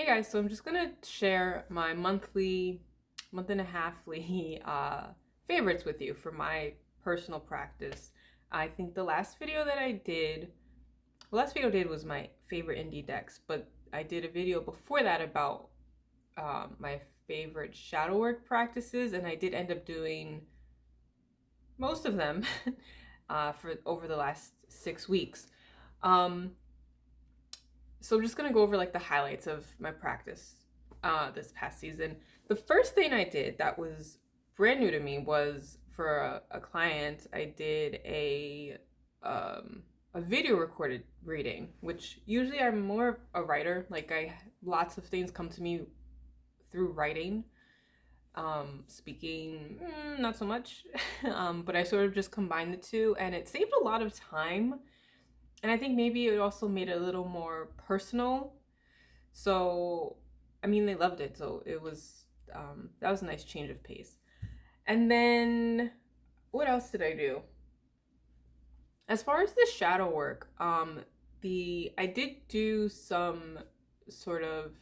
Hey guys, so I'm just gonna share my month and a halfly favorites with you for my personal practice. I think the last video that I did, the last video I did was my favorite indie decks, but I did a video before that about my favorite shadow work practices, and I did end up doing most of them for over the last 6 weeks. Um, so I'm just gonna go over like the highlights of my practice this past season. The first thing I did that was brand new to me was for a client. I did a video recorded reading, which usually I'm more a writer. Like I lots of things come to me through writing. Speaking, not so much. But I sort of just combined the two, and it saved a lot of time. And I think maybe it also made it a little more personal. So, I mean, they loved it. So it was, that was a nice change of pace. And then what else did I do? As far as the shadow work, I did do some sort of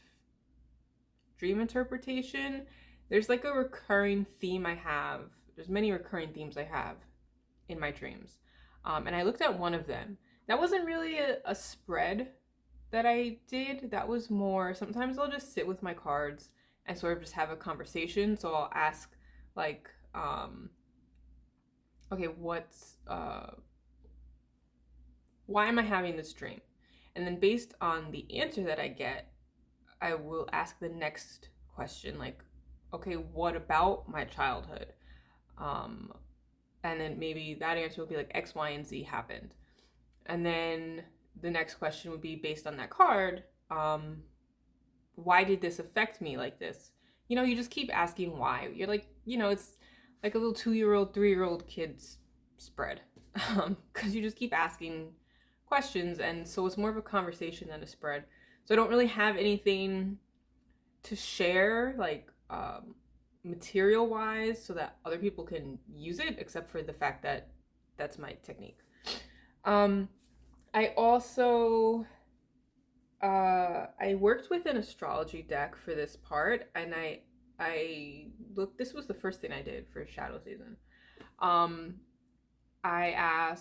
dream interpretation. There's like a recurring theme I have. There's many recurring themes I have in my dreams. And I looked at one of them. That wasn't really a spread that I did. That was more, sometimes I'll just sit with my cards and sort of just have a conversation. So I'll ask, like, okay, why am I having this dream? And then based on the answer that I get, I will ask the next question, like, okay, what about my childhood? Um, and then maybe that answer will be like X, Y, and Z happened. And then the next question would be based on that card, why did this affect me like this? You just keep asking why. You're like, it's like a little 2-year old, 3-year old kid's spread. Because you just keep asking questions. And so it's more of a conversation than a spread. So I don't really have anything to share, like material wise, so that other people can use it, except for the fact that that's my technique. Um, I also I worked with an astrology deck for this part, and I looked. This was the first thing I did for shadow season. Um, I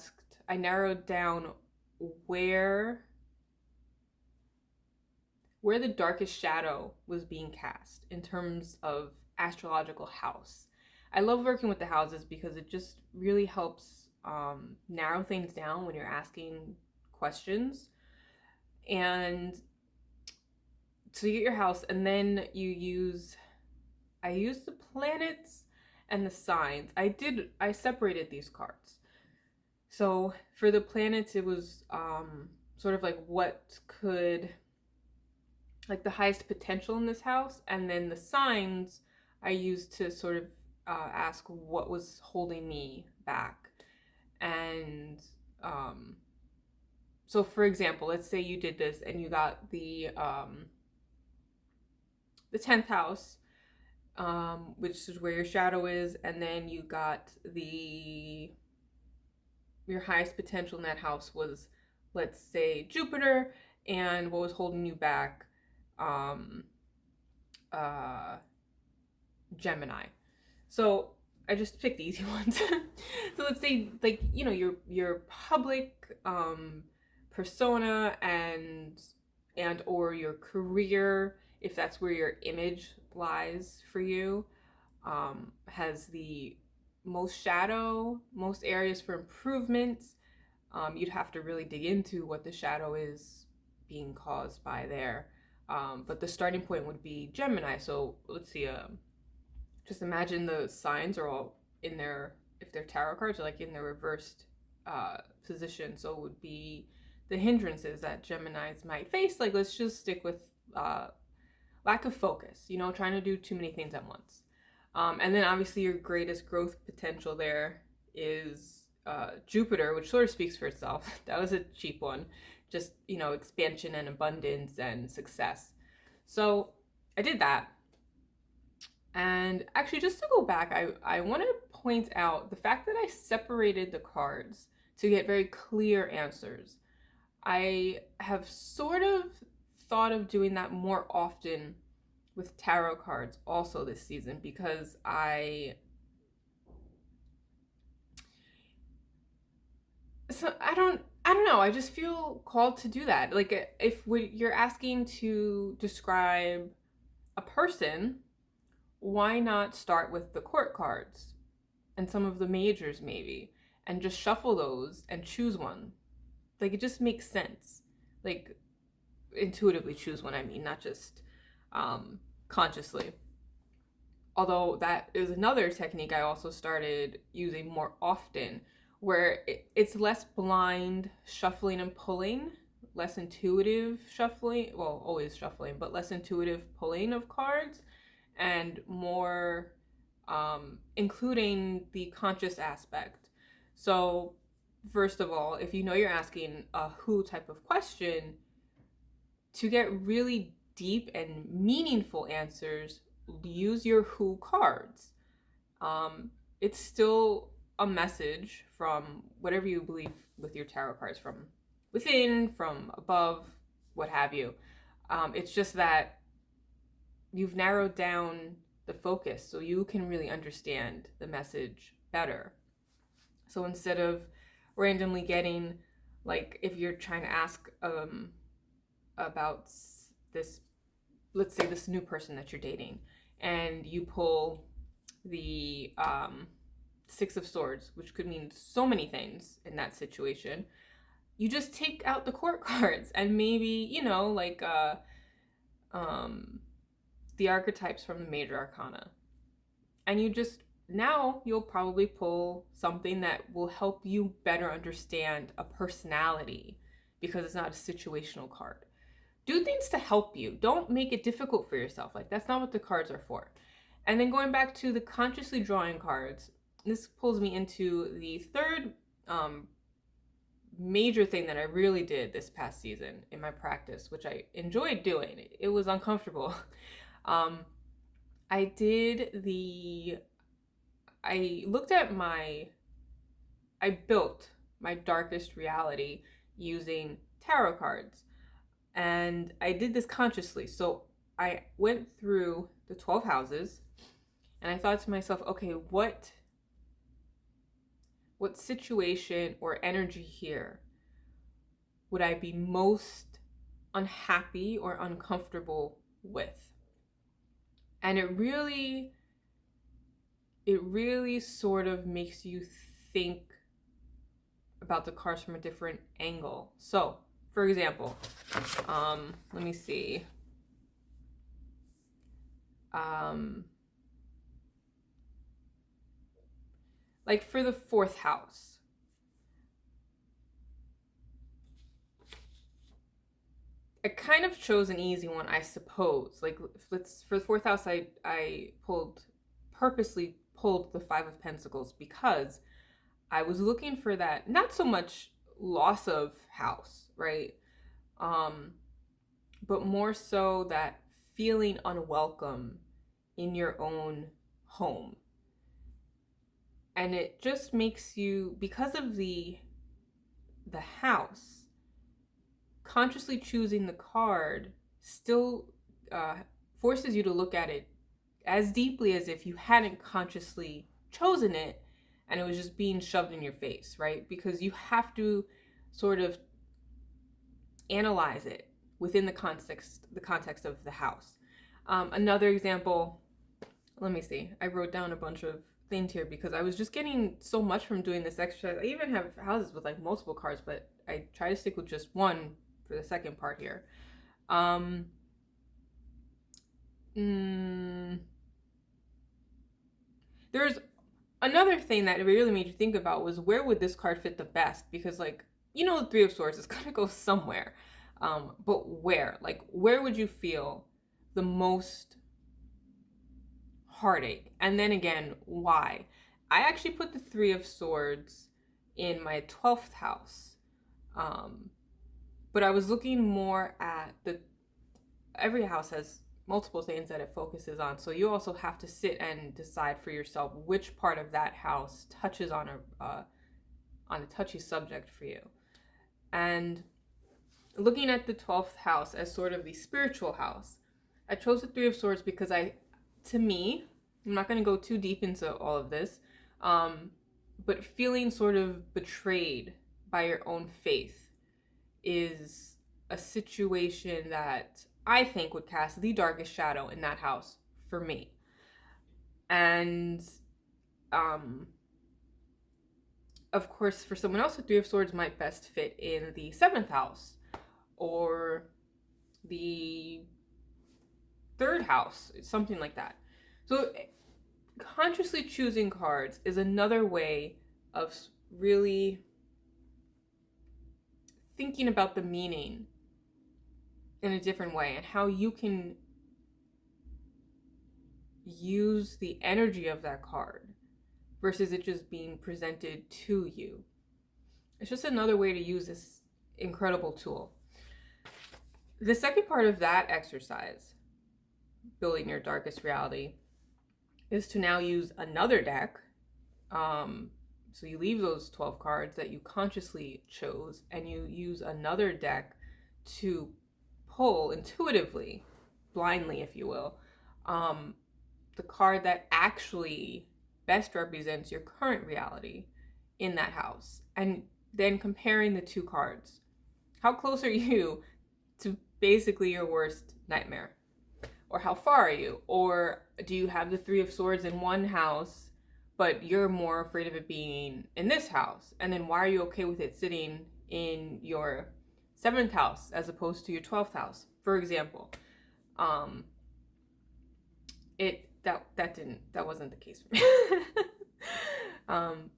narrowed down where where the darkest shadow was being cast in terms of astrological house. I love working with the houses because it just really helps narrow things down when you're asking questions. And so you get your house, and then I use the planets and the signs. I separated these cards. So for the planets, it was sort of like what could, like the highest potential in this house, and then the signs I used to sort of ask what was holding me back. And so for example, let's say you did this and you got the 10th house, which is where your shadow is, and then you got your highest potential in that house was, let's say, Jupiter, and what was holding you back, um, uh, Gemini. So I just picked the easy ones. So let's say, like, your public persona and or your career, if that's where your image lies for you, has the most shadow, most areas for improvement. You'd have to really dig into what the shadow is being caused by there. But the starting point would be Gemini. So let's see, just imagine the signs are all in their, if they're tarot cards, are like in their reversed position. So it would be the hindrances that Geminis might face. Like, let's just stick with lack of focus, trying to do too many things at once. And then obviously your greatest growth potential there is Jupiter, which sort of speaks for itself. That was a cheap one. Just, expansion and abundance and success. So I did that. And actually, just to go back, I want to point out the fact that I separated the cards to get very clear answers. I have sort of thought of doing that more often with tarot cards also this season, because I don't know. I just feel called to do that. Like if you're asking to describe a person, why not start with the court cards and some of the majors maybe, and just shuffle those and choose one? Like it just makes sense. Like intuitively choose one, I mean, not just consciously. Although that is another technique I also started using more often, where it's less blind shuffling and pulling, less intuitive shuffling, well, always shuffling, but less intuitive pulling of cards, and more including the conscious aspect. So, first of all, if you know you're asking a who type of question, to get really deep and meaningful answers, use your who cards. Um, it's still a message from whatever you believe with your tarot cards, from within, from above, what have you. It's just that you've narrowed down the focus so you can really understand the message better. So instead of randomly getting, like, if you're trying to ask about this, let's say this new person that you're dating, and you pull the Six of Swords, which could mean so many things in that situation, you just take out the court cards and maybe, like the archetypes from the major arcana. And now you'll probably pull something that will help you better understand a personality, because it's not a situational card. Do things to help you. Don't make it difficult for yourself. Like, that's not what the cards are for. And then going back to the consciously drawing cards, this pulls me into the third major thing that I really did this past season in my practice, which I enjoyed doing. It was uncomfortable. I built my darkest reality using tarot cards. And I did this consciously. So I went through the 12 houses and I thought to myself, okay, what situation or energy here would I be most unhappy or uncomfortable with? And it really sort of makes you think about the cards from a different angle. So, for example, let me see. Like for the fourth house, I kind of chose an easy one, I suppose. Like, for the fourth house, I purposely pulled the Five of Pentacles because I was looking for that, not so much loss of house, right? But more so that feeling unwelcome in your own home. And it just makes you, because of the house, consciously choosing the card still forces you to look at it as deeply as if you hadn't consciously chosen it and it was just being shoved in your face, right? Because you have to sort of analyze it within the context of the house. Another example, let me see. I wrote down a bunch of things here because I was just getting so much from doing this exercise. I even have houses with like multiple cards, but I try to stick with just one for the second part here. There's another thing that really made you think about was, where would this card fit the best? Because, like, the Three of Swords is gonna go somewhere, but where? Like, where would you feel the most heartache? And then again, why? I actually put the Three of Swords in my 12th house, but I was looking more at every house has multiple things that it focuses on, so you also have to sit and decide for yourself which part of that house touches on a touchy subject for you. And looking at the 12th house as sort of the spiritual house, I chose the Three of Swords because to me, I'm not going to go too deep into all of this, um, but feeling sort of betrayed by your own faith is a situation that I think would cast the darkest shadow in that house for me. And um, of course, for someone else, the Three of Swords might best fit in the 7th house or the 3rd house, something like that. So, consciously choosing cards is another way of really thinking about the meaning in a different way and how you can use the energy of that card versus it just being presented to you. It's just another way to use this incredible tool. The second part of that exercise, building your darkest reality, is to now use another deck. So you leave those 12 cards that you consciously chose and you use another deck to pull intuitively, blindly, if you will, the card that actually best represents your current reality in that house. And then comparing the two cards. How close are you to basically your worst nightmare? Or how far are you? Or do you have the Three of Swords in one house, but you're more afraid of it being in this house? And then why are you okay with it sitting in your 7th house as opposed to your 12th house, for example? That wasn't the case for me.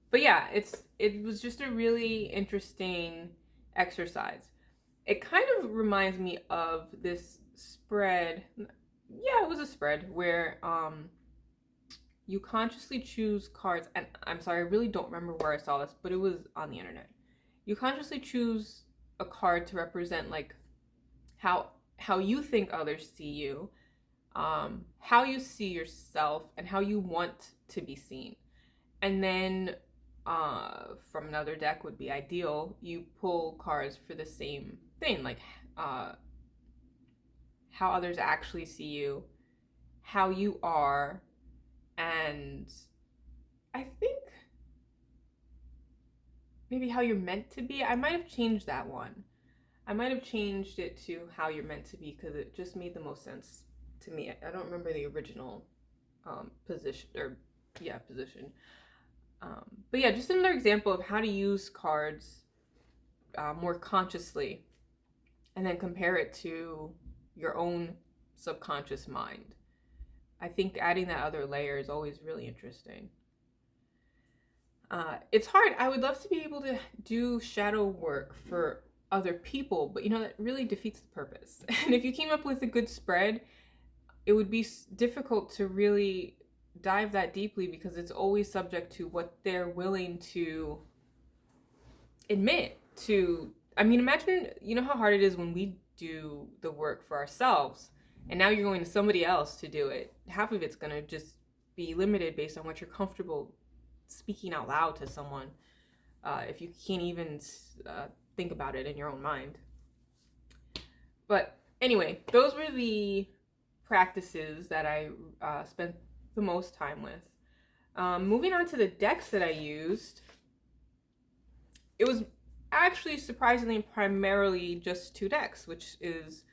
But yeah, it was just a really interesting exercise. It kind of reminds me of this spread. Yeah, it was a spread where you consciously choose cards, and I'm sorry, I really don't remember where I saw this, but it was on the internet. You consciously choose a card to represent like how you think others see you, how you see yourself, and how you want to be seen. And then from another deck would be ideal. You pull cards for the same thing, like how others actually see you, how you are, and I think maybe how you're meant to be. I might have changed that one. I might have changed it to how you're meant to be because it just made the most sense to me. I don't remember the original position position. But yeah, just another example of how to use cards more consciously and then compare it to your own subconscious mind. I think adding that other layer is always really interesting. It's hard. I would love to be able to do shadow work for other people, but that really defeats the purpose. And if you came up with a good spread, it would be difficult to really dive that deeply because it's always subject to what they're willing to admit to. I mean, imagine, how hard it is when we do the work for ourselves and now you're going to somebody else to do it. Half of it's going to just be limited based on what you're comfortable speaking out loud to someone, if you can't even think about it in your own mind. But anyway, those were the practices that I spent the most time with. Moving on to the decks that I used, it was actually surprisingly primarily just 2 decks, which is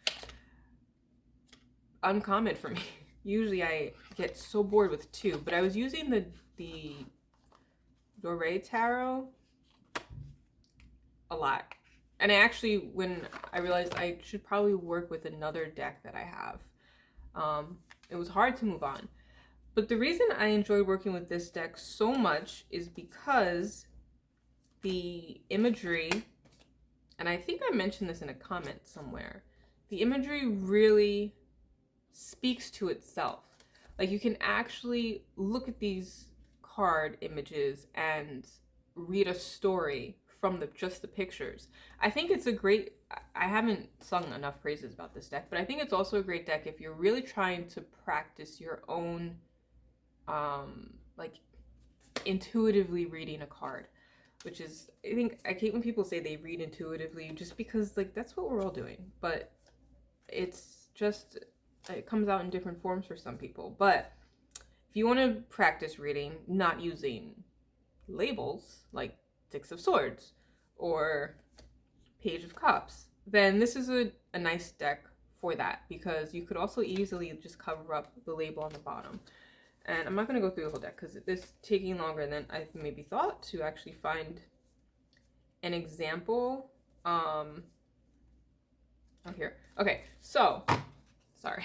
uncommon for me. Usually I get so bored with 2, but I was using the Doré Tarot a lot. And when I realized I should probably work with another deck that I have, it was hard to move on. But the reason I enjoy working with this deck so much is because the imagery, and I think I mentioned this in a comment somewhere, the imagery really speaks to itself. Like, you can actually look at these card images and read a story from just the pictures. I think it's a great, I haven't sung enough praises about this deck, but I think it's also a great deck if you're really trying to practice your own like intuitively reading a card. which is, I think, I hate when people say they read intuitively, just because like that's what we're all doing, but it's just, it comes out in different forms for some people. But if you want to practice reading not using labels like Six of Swords or Page of Cups, then this is a nice deck for that, because you could also easily just cover up the label on the bottom. And I'm not going to go through the whole deck because it's taking longer than I maybe thought to actually find an example. Oh, here. Okay, so, sorry.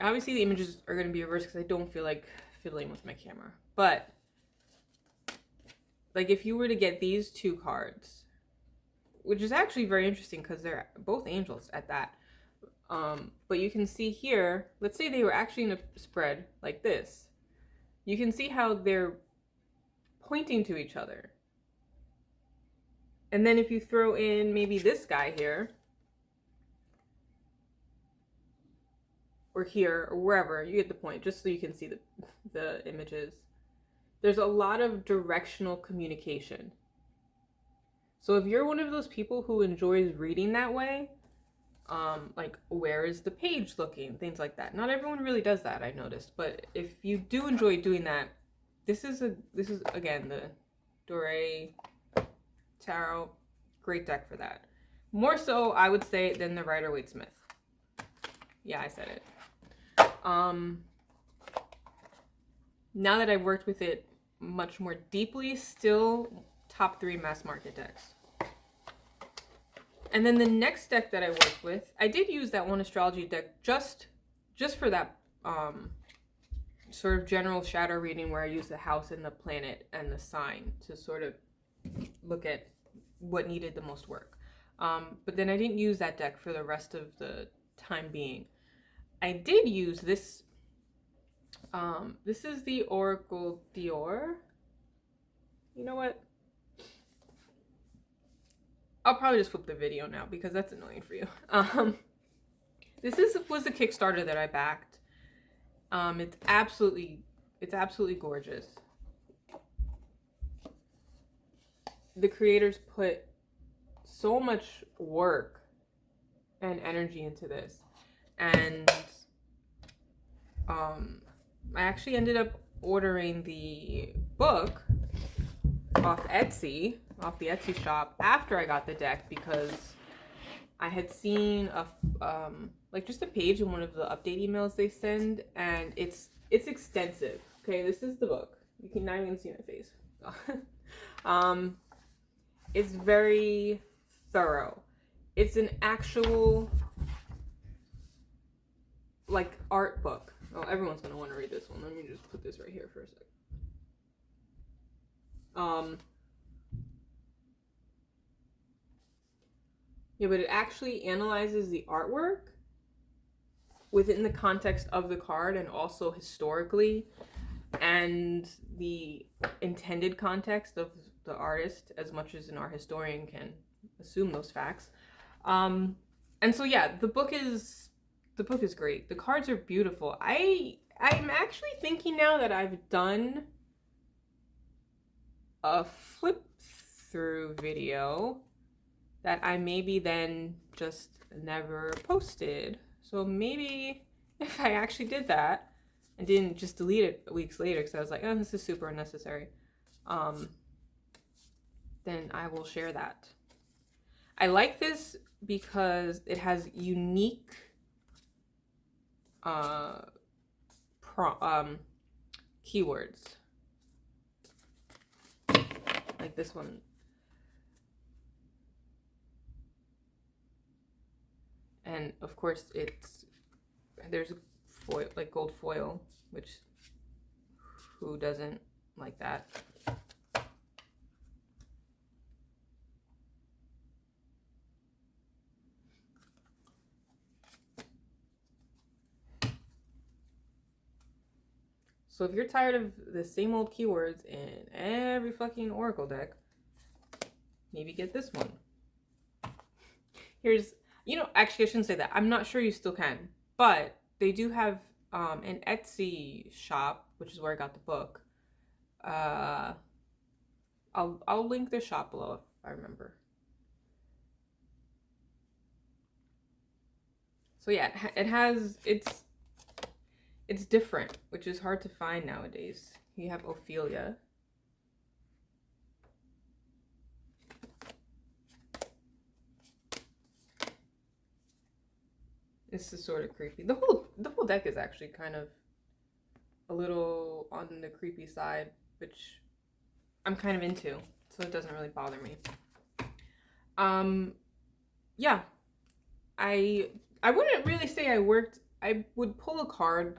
Obviously the images are going to be reversed because I don't feel like fiddling with my camera. But, like, if you were to get these two cards, which is actually very interesting because they're both angels at that. But you can see here, let's say they were actually in a spread like this. You can see how they're pointing to each other. And then if you throw in maybe this guy here, or here, or wherever, you get the point, just so you can see the images. There's a lot of directional communication. So if you're one of those people who enjoys reading that way, like where is the page looking, things like that. Not everyone really does that, I've noticed, but if you do enjoy doing that, this is again the Doré Tarot, great deck for that. More so, I would say, than the Rider-Waite-Smith. Yeah, I said it. Now that I've worked with it much more deeply, still top 3 mass market decks. And then the next deck that I worked with, I did use that one astrology deck just for that sort of general shadow reading, where I use the house and the planet and the sign to sort of look at what needed the most work. But then I didn't use that deck for the rest of the time being. I did use this. This is the Oracle Dior. You know what? I'll probably just flip the video now because that's annoying for you. This was a Kickstarter that I backed. It's absolutely gorgeous. The creators put so much work and energy into this, and I actually ended up ordering the book off the Etsy shop after I got the deck, because I had seen like just a page in one of the update emails they send, and it's extensive. Okay, this is the book. You can not even see my face. It's very thorough. It's an actual like art book. Oh, everyone's gonna want to read this one. Let me just put this right here for a sec. Yeah, but it actually analyzes the artwork within the context of the card, and also historically, and the intended context of the artist, as much as an art historian can assume those facts. And so yeah, the book is great. The cards are beautiful. I'm actually thinking now that I've done a flip through video that I maybe then just never posted. So maybe if I actually did that and didn't just delete it weeks later because I was like, oh, this is super unnecessary, then I will share that. I like this because it has unique keywords. Like this one. And of course there's foil, like gold foil, which who doesn't like that? So if you're tired of the same old keywords in every fucking Oracle deck, maybe get this one. Here's, actually I shouldn't say that. I'm not sure you still can, but they do have an Etsy shop, which is where I got the book. Uh, I'll link their shop below if I remember. So yeah, it's different, which is hard to find nowadays. You have Ophelia. This is sort of creepy. The whole deck is actually kind of a little on the creepy side, which I'm kind of into, so it doesn't really bother me. Yeah, I wouldn't really say I worked. I would pull a card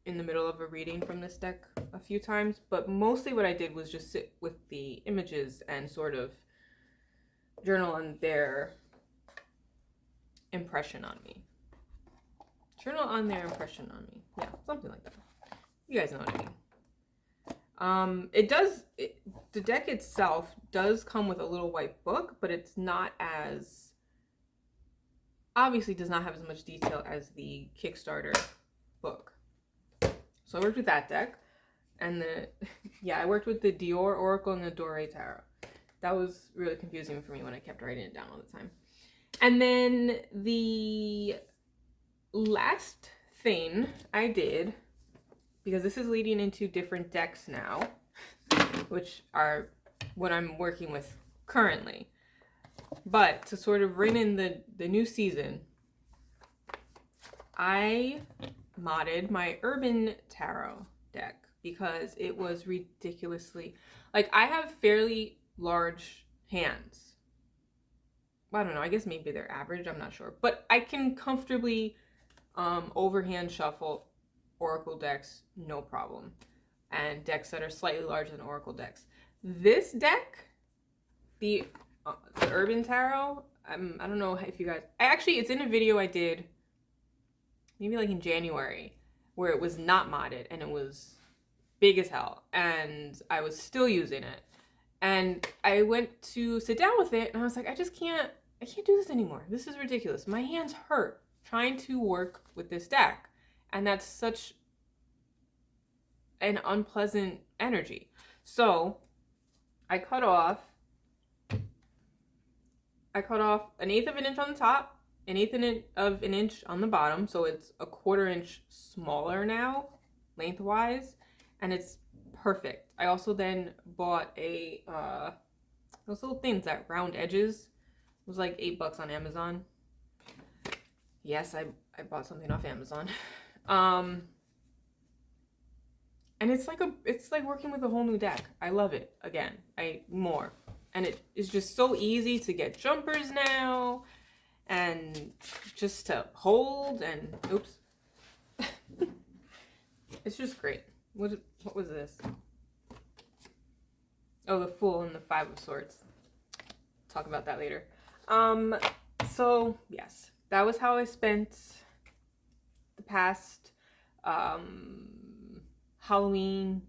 in the middle of a reading from this deck a few times, but mostly what I did was just sit with the images and sort of journal on their impression on me. Journal on their impression on me. Yeah, something like that. You guys know what I mean. The deck itself does come with a little white book, but it's not as, obviously does not have as much detail as the Kickstarter book. So I worked with that deck, and I worked with the Dior Oracle and the Doré Tarot. That was really confusing for me when I kept writing it down all the time. And then the last thing I did, because this is leading into different decks now, which are what I'm working with currently. But to sort of ring in the new season, I modded my Urban Tarot deck because it was ridiculously, like, I have fairly large hands. I don't know, I guess maybe they're average, I'm not sure. But I can comfortably overhand shuffle Oracle decks, no problem. And decks that are slightly larger than Oracle decks. This deck, the Urban Tarot, I don't know if you guys, it's in a video I did maybe like in January, where it was not modded and it was big as hell, and I was still using it. And I went to sit down with it and I was like, I can't do this anymore. This is ridiculous. My hands hurt trying to work with this deck. And that's such an unpleasant energy. So I cut off an eighth of an inch on the top, an eighth of an inch on the bottom. So it's a quarter inch smaller now, lengthwise, and it's perfect. I also then bought those little things that round edges. It was like $8 on Amazon. Yes, I bought something off Amazon. And it's like working with a whole new deck. I love it. Again, more. And it is just so easy to get jumpers now, and just to hold, and oops. It's just great. What was this? Oh, the Fool and the Five of Swords. Talk about that later. So yes, that was how I spent the past Halloween,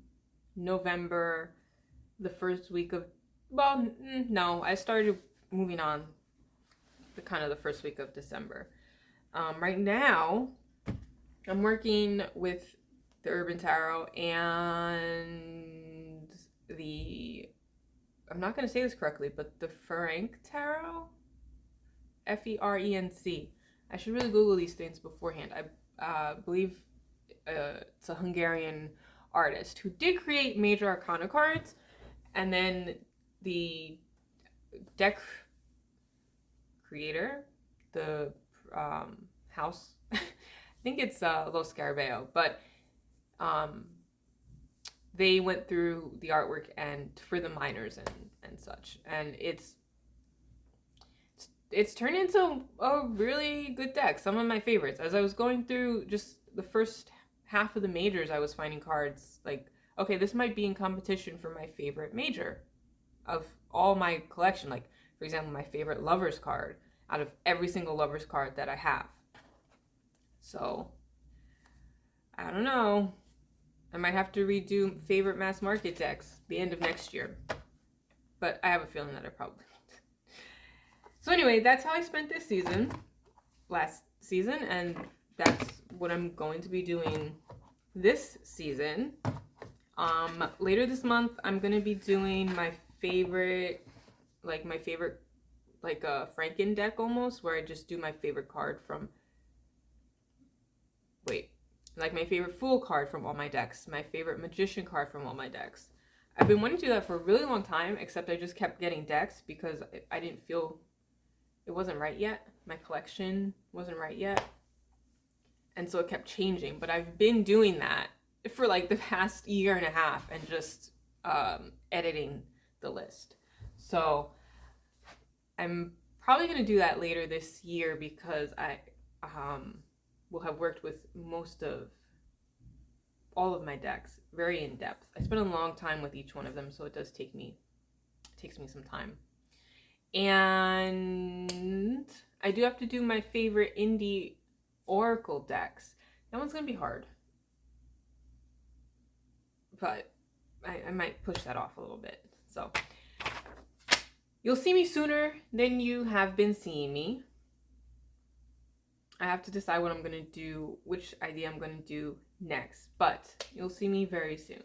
November, the first week of, well, no, I started moving on the first week of December. Right now, I'm working with the Urban Tarot and I'm not going to say this correctly, but the Frank Tarot? Ferenc. I should really Google these things beforehand. I believe it's a Hungarian artist who did create Major Arcana cards, and then the deck creator, the house, I think it's Lo Scarabeo, but they went through the artwork and for the minors and such, and it's turned into a really good deck. Some of my favorites. As I was going through just the first half of the majors, I was finding cards like, okay, this might be in competition for my favorite major of all my collection. Like, for example, my favorite Lovers card out of every single Lovers card that I have. So, I don't know. I might have to redo favorite mass market decks the end of next year. But I have a feeling that I probably won't. So anyway, that's how I spent this season, last season, and that's what I'm going to be doing this season. Later this month, I'm gonna be doing my favorite, like a Franken deck almost, where I just do my favorite card from, wait, like my favorite Fool card from all my decks, my favorite Magician card from all my decks. I've been wanting to do that for a really long time, except I just kept getting decks because I didn't feel it wasn't right yet. My collection wasn't right yet. And so it kept changing. But I've been doing that for like the past year and a half and just editing the list. So I'm probably going to do that later this year because I will have worked with most of all of my decks very in depth. I spent a long time with each one of them, so it takes me some time. And I do have to do my favorite indie Oracle decks. That one's gonna be hard, but I might push that off a little bit. So you'll see me sooner than you have been seeing me. I have to decide what I'm gonna do, which idea I'm gonna do next, but you'll see me very soon.